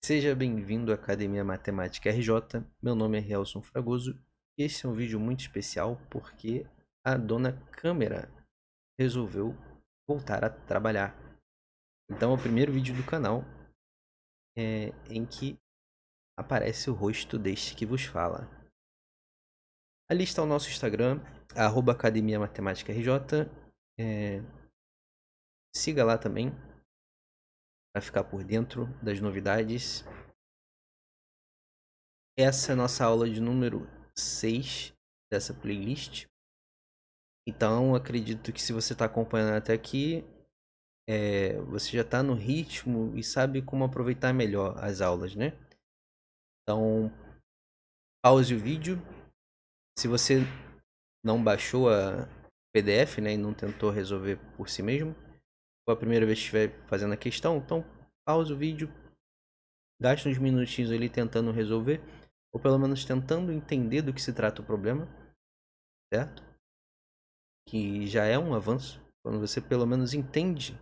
Seja bem-vindo à Academia Matemática RJ. Meu nome é Rielson Fragoso. Este é um vídeo muito especial porque a dona Câmera resolveu voltar a trabalhar. Então é o primeiro vídeo do canal em que aparece o rosto deste que vos fala. Ali está o nosso Instagram, Academia Matemática RJ. Siga lá também para ficar por dentro das novidades. Essa é a nossa aula de número 6 dessa playlist. Então, acredito que se você está acompanhando até aqui, você já está no ritmo e sabe como aproveitar melhor as aulas, né? Então, pause o vídeo. Se você não baixou a PDF, né, e não tentou resolver por si mesmo, ou a primeira vez que estiver fazendo a questão, então pause o vídeo, gaste uns minutinhos ali tentando resolver, ou pelo menos tentando entender do que se trata o problema, certo? Que já é um avanço. Quando você pelo menos entende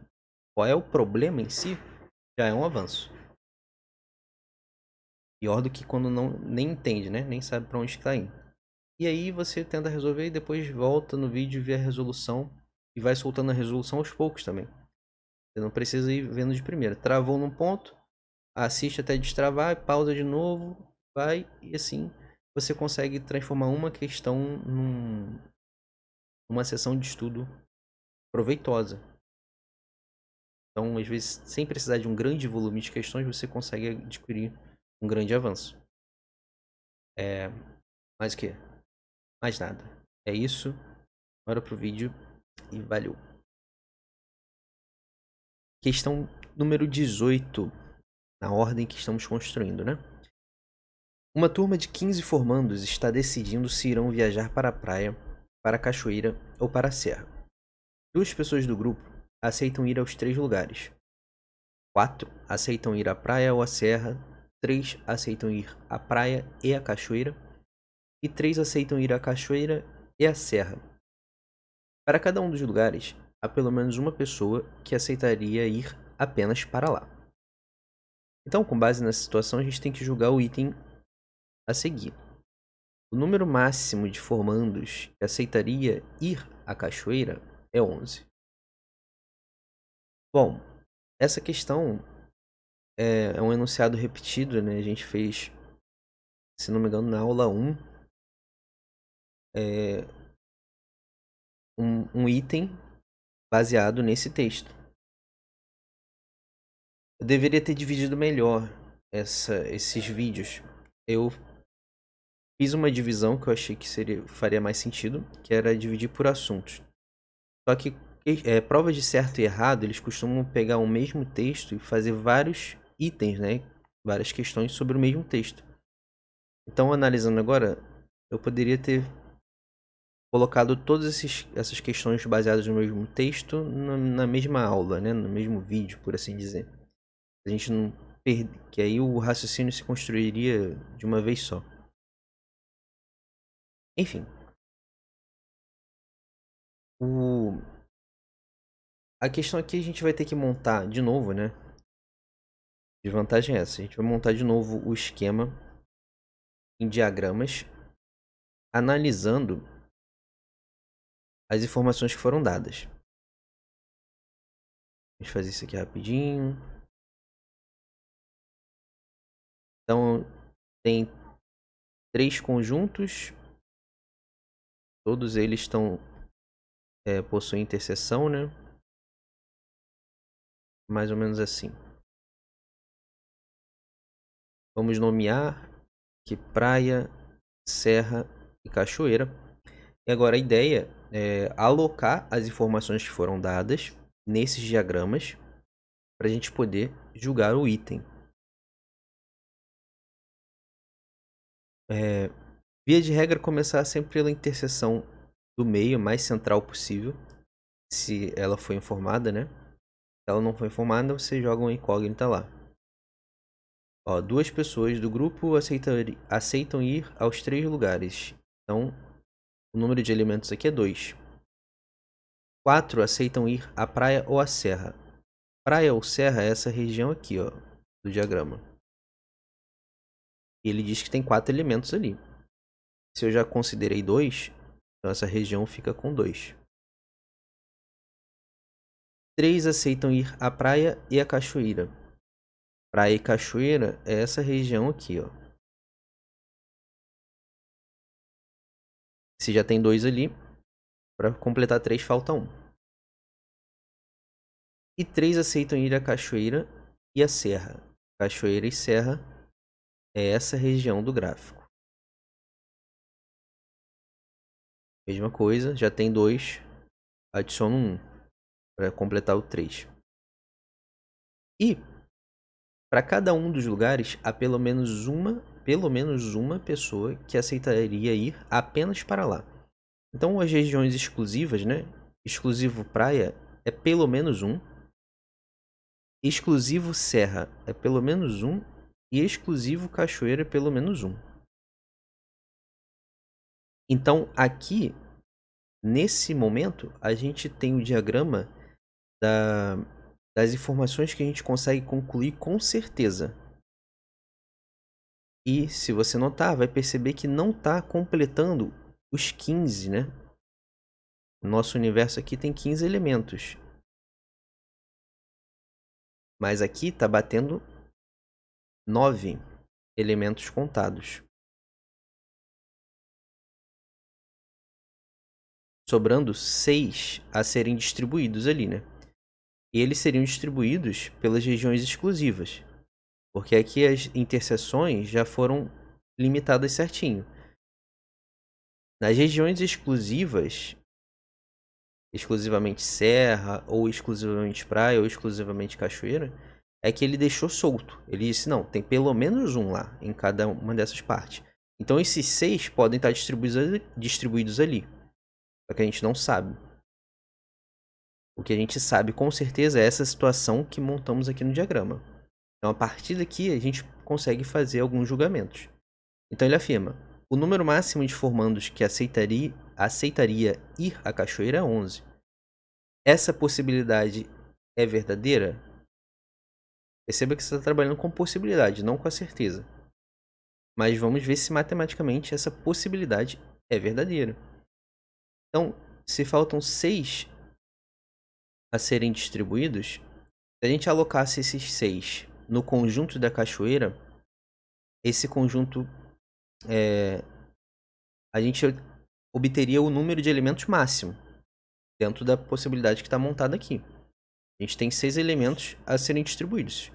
qual é o problema em si, já é um avanço. Pior do que quando nem entende, né? Nem sabe para onde está indo. E aí você tenta resolver e depois volta no vídeo e vê a resolução. E vai soltando a resolução aos poucos também. Você não precisa ir vendo de primeira. Travou num ponto, assiste até destravar, pausa de novo, vai. E assim você consegue transformar uma questão numa sessão de estudo proveitosa. Então, às vezes, sem precisar de um grande volume de questões, você consegue adquirir um grande avanço. Mais o que? Mais nada. É isso. Bora pro vídeo e valeu. Questão número 18, na ordem que estamos construindo, né? Uma turma de 15 formandos está decidindo se irão viajar para a praia, para a cachoeira ou para a serra. 2 pessoas do grupo aceitam ir aos 3 lugares. 4 aceitam ir à praia ou à serra. 3 aceitam ir à praia e à cachoeira. E 3 aceitam ir à cachoeira e à serra. Para cada um dos lugares, há pelo menos uma pessoa que aceitaria ir apenas para lá. Então, com base nessa situação, a gente tem que julgar o item a seguir. O número máximo de formandos que aceitaria ir à cachoeira é 11. Bom, essa questão é um enunciado repetido, né? A gente fez, se não me engano, na aula 1, um item baseado nesse texto. Eu deveria ter dividido melhor esses vídeos. Eu fiz uma divisão que eu achei que faria mais sentido, que era dividir por assuntos. Só que provas de certo e errado, eles costumam pegar o mesmo texto e fazer vários itens, né? Várias questões sobre o mesmo texto. Então, analisando agora, eu poderia ter colocado todas essas questões baseadas no mesmo texto na mesma aula, né? No mesmo vídeo, por assim dizer. A gente não que aí o raciocínio se construiria de uma vez só. Enfim. A questão aqui a gente vai ter que montar de novo, né? De vantagem é essa. A gente vai montar de novo o esquema em diagramas, analisando as informações que foram dadas. Deixa eu fazer isso aqui rapidinho. Então, tem 3 conjuntos. Todos eles possuem interseção, né? Mais ou menos assim. Vamos nomear que praia, serra e cachoeira. E agora a ideia é alocar as informações que foram dadas nesses diagramas para a gente poder julgar o item. Via de regra, começar sempre pela interseção do meio, mais central possível, se ela foi informada, né? Se ela não foi informada, você joga uma incógnita lá. Ó, 2 pessoas do grupo aceitam ir aos 3 lugares. Então, o número de elementos aqui é 2. 4 aceitam ir à praia ou à serra. Praia ou serra é essa região aqui, ó, do diagrama. E ele diz que tem 4 elementos ali. Se eu já considerei 2, então essa região fica com 2. 3 aceitam ir à praia e à cachoeira. Praia e cachoeira é essa região aqui, ó. Se já tem 2 ali, para completar 3 falta 1. E 3 aceitam ir à cachoeira e à serra. Cachoeira e serra é essa região do gráfico. Mesma coisa, já tem 2, adiciono 1 para completar o 3. E para cada um dos lugares há pelo menos uma pessoa que aceitaria ir apenas para lá. Então as regiões exclusivas, né? Exclusivo praia é pelo menos 1. Exclusivo serra é pelo menos 1. E exclusivo cachoeira é pelo menos 1. Então aqui, nesse momento, a gente tem o diagrama das informações que a gente consegue concluir com certeza. E se você notar, vai perceber que não está completando os 15, né? O nosso universo aqui tem 15 elementos. Mas aqui está batendo 9 elementos contados. Sobrando 6 a serem distribuídos ali, né? E eles seriam distribuídos pelas regiões exclusivas. Porque aqui as interseções já foram limitadas certinho. Nas regiões exclusivas, exclusivamente serra, ou exclusivamente praia, ou exclusivamente cachoeira, é que ele deixou solto. Ele disse, não, tem pelo menos 1 lá, em cada uma dessas partes. Então esses 6 podem estar distribuídos ali. Só que a gente não sabe. O que a gente sabe com certeza é essa situação que montamos aqui no diagrama. Então a partir daqui a gente consegue fazer alguns julgamentos. Então ele afirma, o número máximo de formandos que aceitaria ir à cachoeira é 11. Essa possibilidade é verdadeira? Perceba que você está trabalhando com possibilidade, não com a certeza. Mas vamos ver se matematicamente essa possibilidade é verdadeira. Então, se faltam 6 a serem distribuídos, se a gente alocasse esses 6 no conjunto da cachoeira, esse conjunto, a gente obteria o número de elementos máximo, dentro da possibilidade que está montada aqui. A gente tem 6 elementos a serem distribuídos.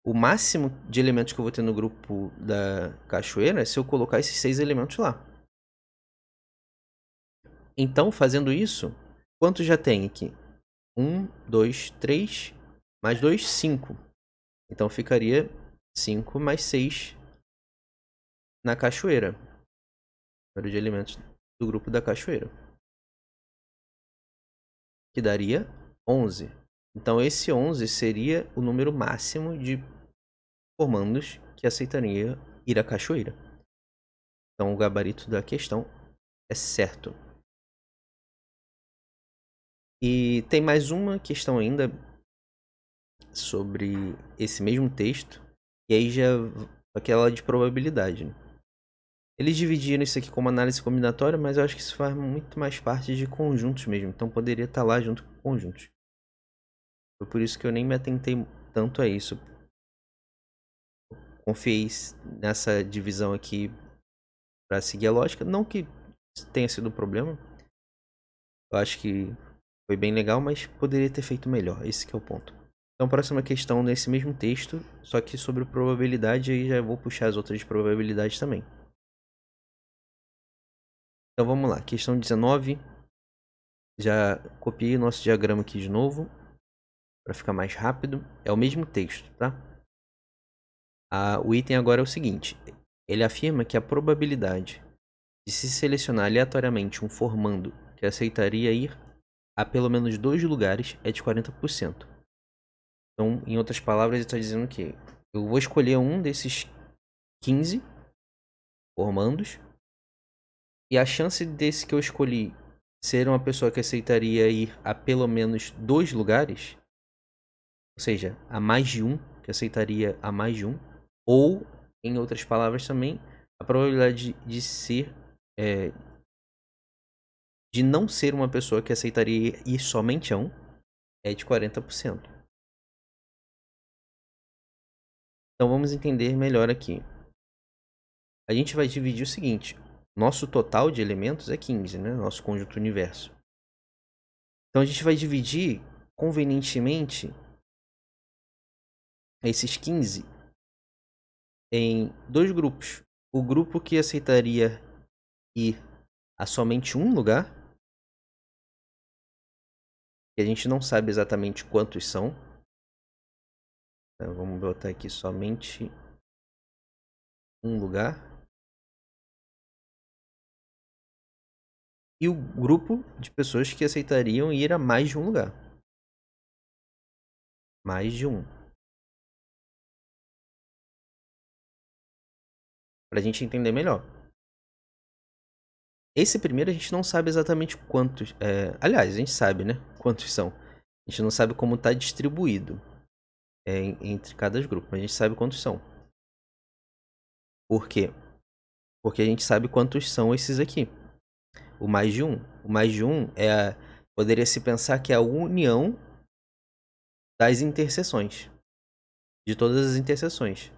O máximo de elementos que eu vou ter no grupo da cachoeira é se eu colocar esses 6 elementos lá. Então, fazendo isso, quantos já tem aqui? 1, 2, 3, mais 2, 5. Então ficaria 5 mais 6 na cachoeira. Número de elementos do grupo da cachoeira. Que daria 11. Então esse 11 seria o número máximo de formandos que aceitaria ir à cachoeira. Então o gabarito da questão é certo. E tem mais uma questão ainda sobre esse mesmo texto. E aí já aquela de probabilidade. Eles dividiram isso aqui como análise combinatória, mas eu acho que isso faz muito mais parte de conjuntos mesmo. Então poderia estar lá junto com conjuntos. Foi por isso que eu nem me atentei tanto a isso. Confiei nessa divisão aqui para seguir a lógica. Não que tenha sido um problema. Eu acho que foi bem legal, mas poderia ter feito melhor. Esse que é o ponto. Então, próxima questão nesse mesmo texto, só que sobre probabilidade, aí já vou puxar as outras probabilidades também. Então vamos lá, questão 19. Já copiei o nosso diagrama aqui de novo, para ficar mais rápido. É o mesmo texto, tá? O item agora é o seguinte. Ele afirma que a probabilidade de se selecionar aleatoriamente um formando que aceitaria ir a pelo menos 2 lugares é de 40%. Então, em outras palavras, ele está dizendo que eu vou escolher um desses 15 formandos e a chance desse que eu escolhi ser uma pessoa que aceitaria ir a pelo menos 2 lugares, ou seja, a mais de um, que aceitaria a mais de um, ou em outras palavras também, a probabilidade de ser, de não ser uma pessoa que aceitaria ir somente a um, é de 40%. Então vamos entender melhor aqui. A gente vai dividir o seguinte: nosso total de elementos é 15, né? Nosso conjunto universo. Então a gente vai dividir convenientemente esses 15 em dois grupos. O grupo que aceitaria ir a somente um lugar, que a gente não sabe exatamente quantos são. Então, vamos botar aqui somente um lugar. E o grupo de pessoas que aceitariam ir a mais de um lugar. Mais de um. Pra gente entender melhor. Esse primeiro a gente não sabe exatamente quantos. Aliás, a gente sabe, né? Quantos são. A gente não sabe como está distribuído entre cada grupo, mas a gente sabe quantos são. Por quê? Porque a gente sabe quantos são esses aqui. O mais de um. O mais de um poderia se pensar que é a união das interseções. De todas as interseções.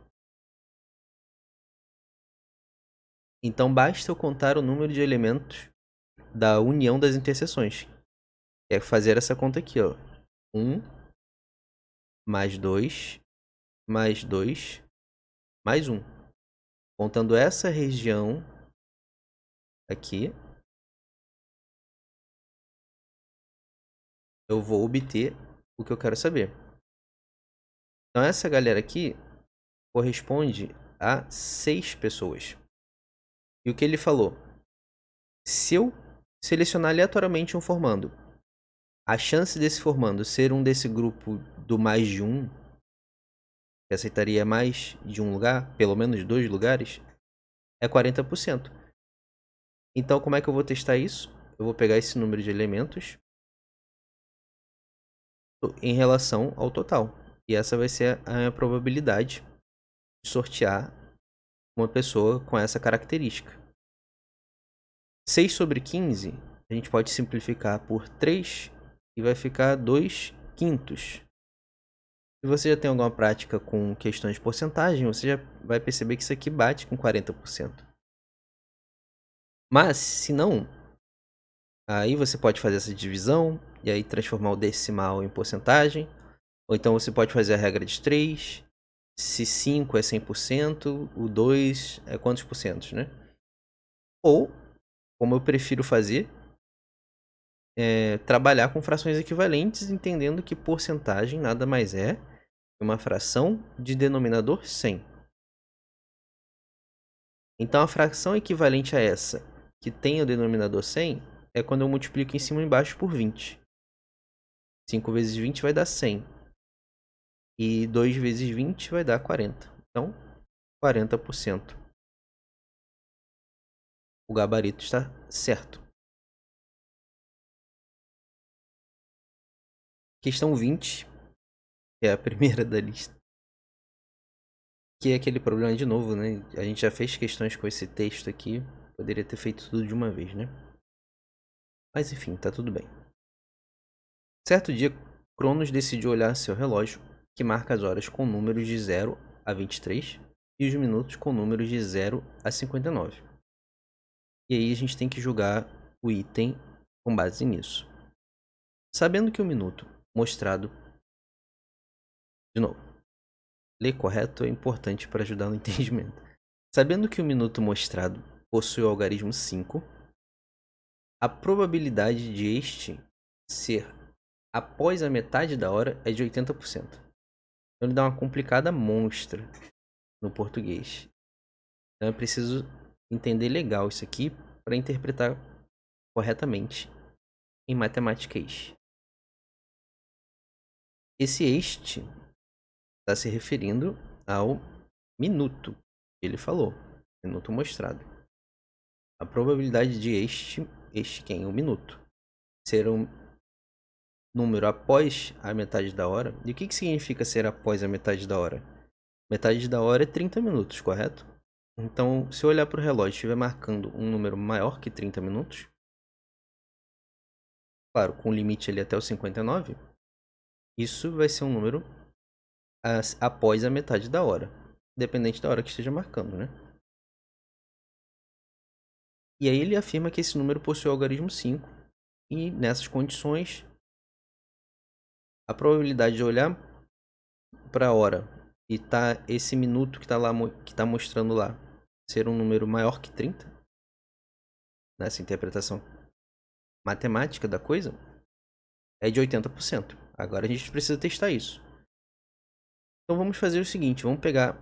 Então basta eu contar o número de elementos da união das interseções. É fazer essa conta aqui, ó. 1 mais 2 mais 2 mais 1. Contando essa região aqui, eu vou obter o que eu quero saber. Então essa galera aqui corresponde a 6 pessoas. E o que ele falou? Se eu selecionar aleatoriamente um formando, a chance desse formando ser um desse grupo do mais de um, que aceitaria mais de um lugar, pelo menos 2 lugares, é 40%. Então como é que eu vou testar isso? Eu vou pegar esse número de elementos em relação ao total. E essa vai ser a minha probabilidade de sortear uma pessoa com essa característica. 6 sobre 15, a gente pode simplificar por 3 e vai ficar 2 quintos. Se você já tem alguma prática com questões de porcentagem, você já vai perceber que isso aqui bate com 40%. Mas, se não, aí você pode fazer essa divisão e aí transformar o decimal em porcentagem. Ou então você pode fazer a regra de 3. Se 5 é 100%, o 2 é quantos por cento, né? Ou, como eu prefiro fazer, trabalhar com frações equivalentes, entendendo que porcentagem nada mais é que uma fração de denominador 100. Então a fração equivalente a essa, que tem o denominador 100, é quando eu multiplico em cima e embaixo por 20. 5 vezes 20 vai dar 100. E 2 vezes 20 vai dar 40. Então, 40%. O gabarito está certo. Questão 20, que é a primeira da lista. Que é aquele problema de novo, né? A gente já fez questões com esse texto aqui. Poderia ter feito tudo de uma vez, né? Mas enfim, tá tudo bem. Certo dia, Cronos decidiu olhar seu relógio, que marca as horas com números de 0 a 23 e os minutos com números de 0 a 59. E aí a gente tem que julgar o item com base nisso. Sabendo que o minuto mostrado... De novo, ler correto é importante para ajudar no entendimento. Sabendo que o minuto mostrado possui o algarismo 5, a probabilidade de este ser após a metade da hora é de 80%. Então ele dá uma complicada monstra no português. Então eu preciso entender legal isso aqui para interpretar corretamente em matemática. Esse este está se referindo ao minuto que ele falou, minuto mostrado. A probabilidade de este quem? O minuto, ser um número após a metade da hora. E o que significa ser após a metade da hora? Metade da hora é 30 minutos, correto? Então, se eu olhar para o relógio e estiver marcando um número maior que 30 minutos, claro, com o limite ali até o 59, isso vai ser um número após a metade da hora, independente da hora que esteja marcando, né? E aí ele afirma que esse número possui o algarismo 5, e nessas condições, a probabilidade de olhar para a hora e tá esse minuto que tá lá, que tá mostrando lá, ser um número maior que 30, nessa interpretação matemática da coisa, é de 80%. Agora a gente precisa testar isso. Então vamos fazer o seguinte, vamos pegar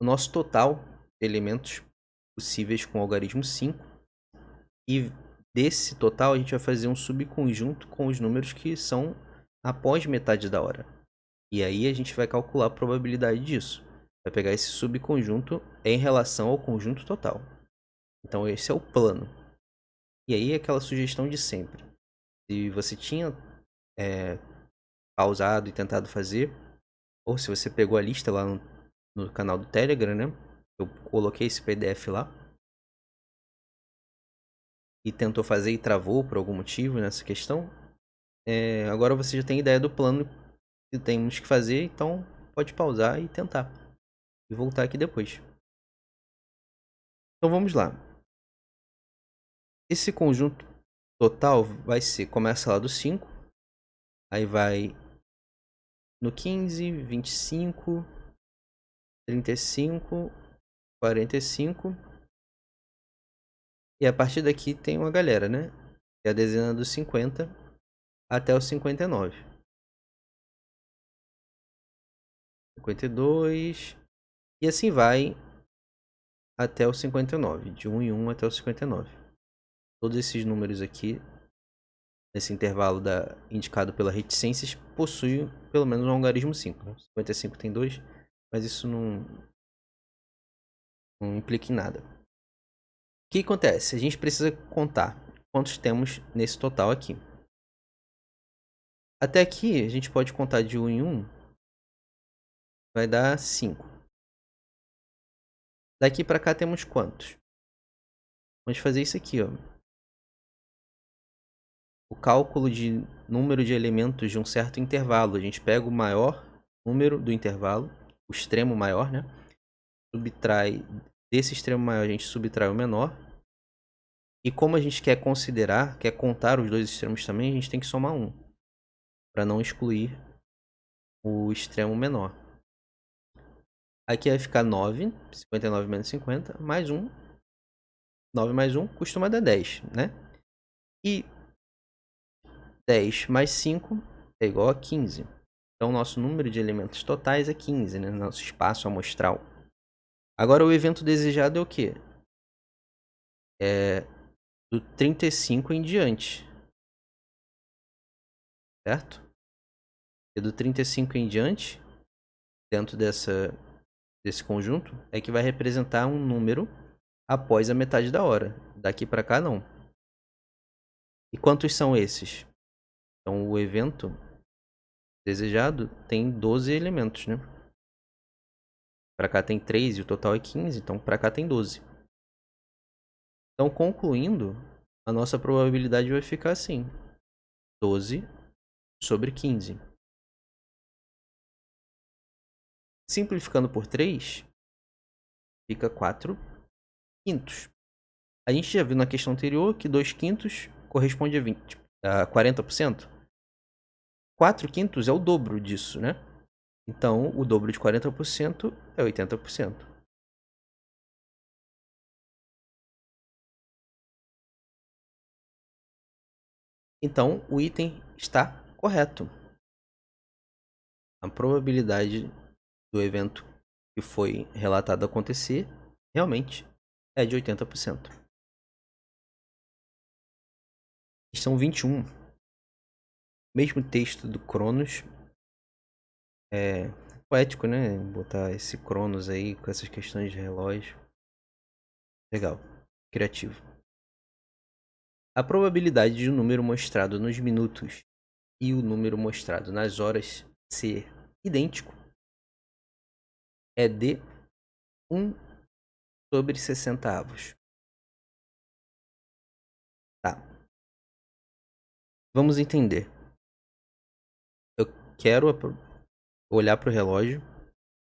o nosso total de elementos possíveis com o algarismo 5, e desse total a gente vai fazer um subconjunto com os números que são após metade da hora. E aí a gente vai calcular a probabilidade disso. Vai pegar esse subconjunto em relação ao conjunto total. Então esse é o plano. E aí aquela sugestão de sempre. Se você tinha pausado e tentado fazer, ou se você pegou a lista lá no canal do Telegram, né? Eu coloquei esse PDF lá. E tentou fazer e travou por algum motivo nessa questão. Agora você já tem ideia do plano que temos que fazer, então pode pausar e tentar. E voltar aqui depois. Então vamos lá. Esse conjunto total vai ser, começa lá do 5, aí vai no 15, 25, 35, 45. E a partir daqui tem uma galera, né? Que é a dezena dos 50 até o 59. 52. E assim vai até o 59. De 1 em 1 até o 59. Todos esses números aqui, nesse intervalo indicado pela reticências, possuem pelo menos um algarismo 5. Né? 55 tem 2, mas isso não implica em nada. O que acontece? A gente precisa contar quantos temos nesse total aqui. Até aqui, a gente pode contar de 1 em 1, vai dar 5. Daqui para cá temos quantos? Vamos fazer isso aqui, ó. O cálculo de número de elementos de um certo intervalo. A gente pega o maior número do intervalo, o extremo maior, né? Subtrai desse extremo maior, a gente subtrai o menor. E como a gente quer contar os dois extremos também, a gente tem que somar 1. Para não excluir o extremo menor. Aqui vai ficar 9, 59 menos 50, mais 1. 9 mais 1 costuma dar 10, né? E 10 mais 5 é igual a 15. Então, nosso número de elementos totais é 15, né? Nosso espaço amostral. Agora, o evento desejado é o quê? É do 35 em diante. Certo? E do 35 em diante, dentro desse conjunto, é que vai representar um número após a metade da hora. Daqui para cá, não. E quantos são esses? Então, o evento desejado tem 12 elementos, né? Para cá tem 3 e o total é 15, então para cá tem 12. Então, concluindo, a nossa probabilidade vai ficar assim. 12 sobre 15. Simplificando por 3, fica 4 quintos. A gente já viu na questão anterior que 2 quintos corresponde a 40%. 4 quintos é o dobro disso, né? Então, o dobro de 40% é 80%. Então, o item está correto. A probabilidade do evento que foi relatado acontecer realmente é de 80%. Questão 21. Mesmo texto do Cronos. É poético, né? Botar esse Cronos aí com essas questões de relógio. Legal. Criativo. A probabilidade de o número mostrado nos minutos e o número mostrado nas horas ser idêntico é de 1/60. Tá, vamos entender. Eu quero olhar para o relógio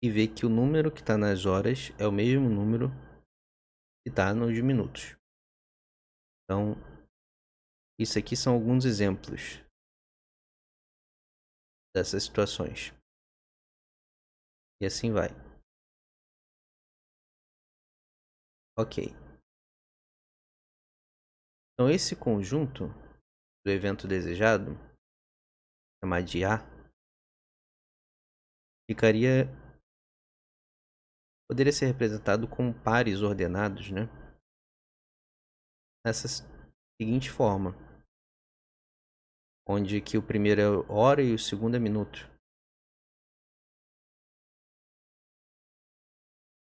e ver que o número que está nas horas é o mesmo número que está nos minutos. Então, isso aqui são alguns exemplos dessas situações. E assim vai. Ok. Então, esse conjunto do evento desejado, chamado de A, poderia ser representado com pares ordenados, né? Dessa seguinte forma, onde que o primeiro é hora e o segundo é minuto.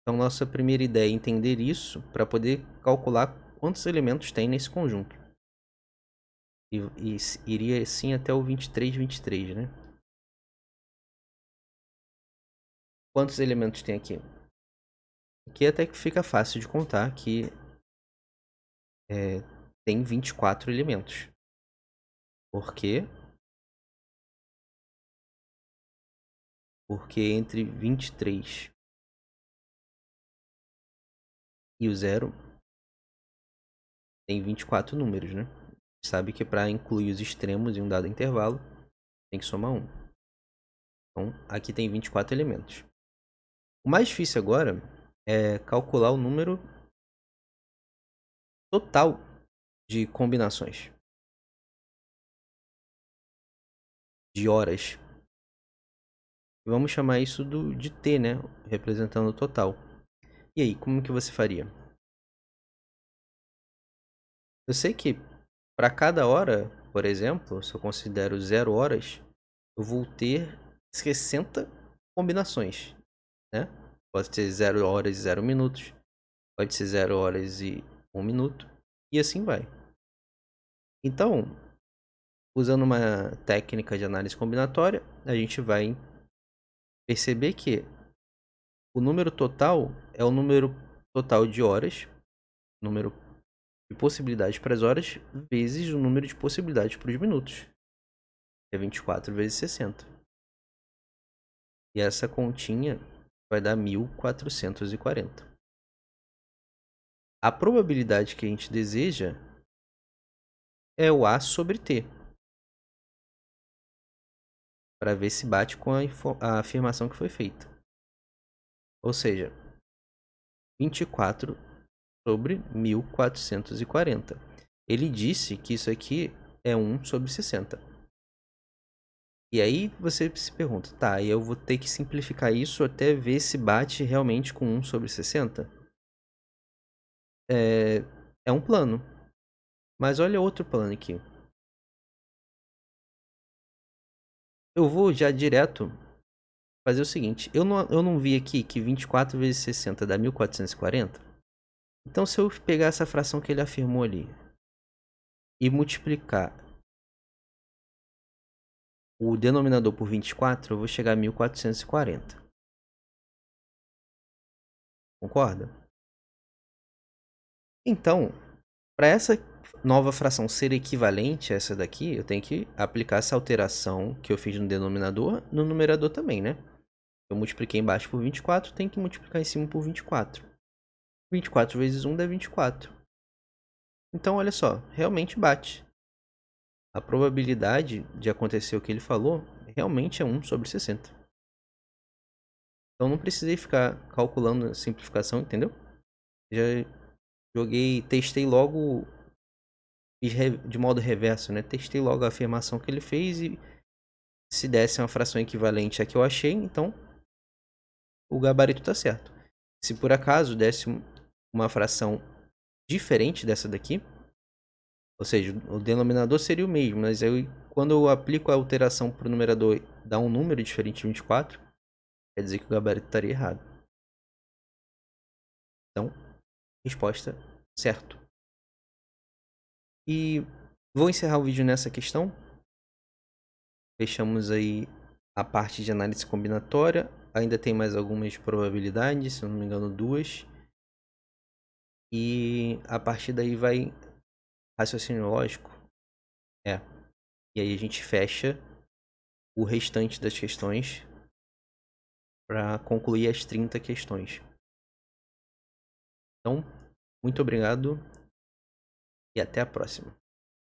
Então, nossa primeira ideia é entender isso para poder calcular quantos elementos tem nesse conjunto. E iria assim até o 23, né? Quantos elementos tem aqui? Aqui até que fica fácil de contar que tem 24 elementos. Por quê? Porque entre 23 e o zero tem 24 números, né? Sabe que para incluir os extremos em um dado intervalo, tem que somar 1. Então, aqui tem 24 elementos. O mais difícil agora é calcular o número total de combinações de horas. Vamos chamar isso de T, né? Representando o total. E aí, como que você faria? Eu sei que para cada hora, por exemplo, se eu considero 0 horas, eu vou ter 60 combinações, né? Pode ser 0 horas e 0 minutos, pode ser 0 horas e 1 minuto, e assim vai. Então, usando uma técnica de análise combinatória, a gente vai perceber que o número total é o número total de horas, número de possibilidades para as horas, vezes o número de possibilidades para os minutos. É 24 vezes 60. E essa continha vai dar 1440. A probabilidade que a gente deseja é o A sobre T. Para ver se bate com a afirmação que foi feita. Ou seja, 24 sobre 1440. Ele disse que isso aqui é 1 sobre 60. E aí você se pergunta, tá, e eu vou ter que simplificar isso até ver se bate realmente com 1 sobre 60? É um plano. Mas olha outro plano aqui. Eu vou já direto fazer o seguinte. Eu não vi aqui que 24 vezes 60 dá 1440? Então se eu pegar essa fração que ele afirmou ali e multiplicar o denominador por 24, eu vou chegar a 1440. Concorda? Então, para essa nova fração ser equivalente a essa daqui, eu tenho que aplicar essa alteração que eu fiz no denominador no numerador também, né? Eu multipliquei embaixo por 24, tenho que multiplicar em cima por 24. 24 vezes 1 dá 24. Então, olha só, realmente bate. A probabilidade de acontecer o que ele falou realmente é 1 sobre 60. Então, não precisei ficar calculando a simplificação, entendeu? Já testei logo de modo reverso, né? Testei logo a afirmação que ele fez e se desse uma fração equivalente à que eu achei, então o gabarito está certo. Se por acaso desse uma fração diferente dessa daqui, ou seja, o denominador seria o mesmo, mas quando eu aplico a alteração para o numerador dá um número diferente de 24, quer dizer que o gabarito estaria errado. Então, resposta certo. E vou encerrar o vídeo nessa questão. Fechamos aí a parte de análise combinatória. ainda tem mais algumas probabilidades, se eu não me engano, 2. E a partir daí vai raciocínio lógico. E aí a gente fecha o restante das questões para concluir as 30 questões. Então, muito obrigado e até a próxima.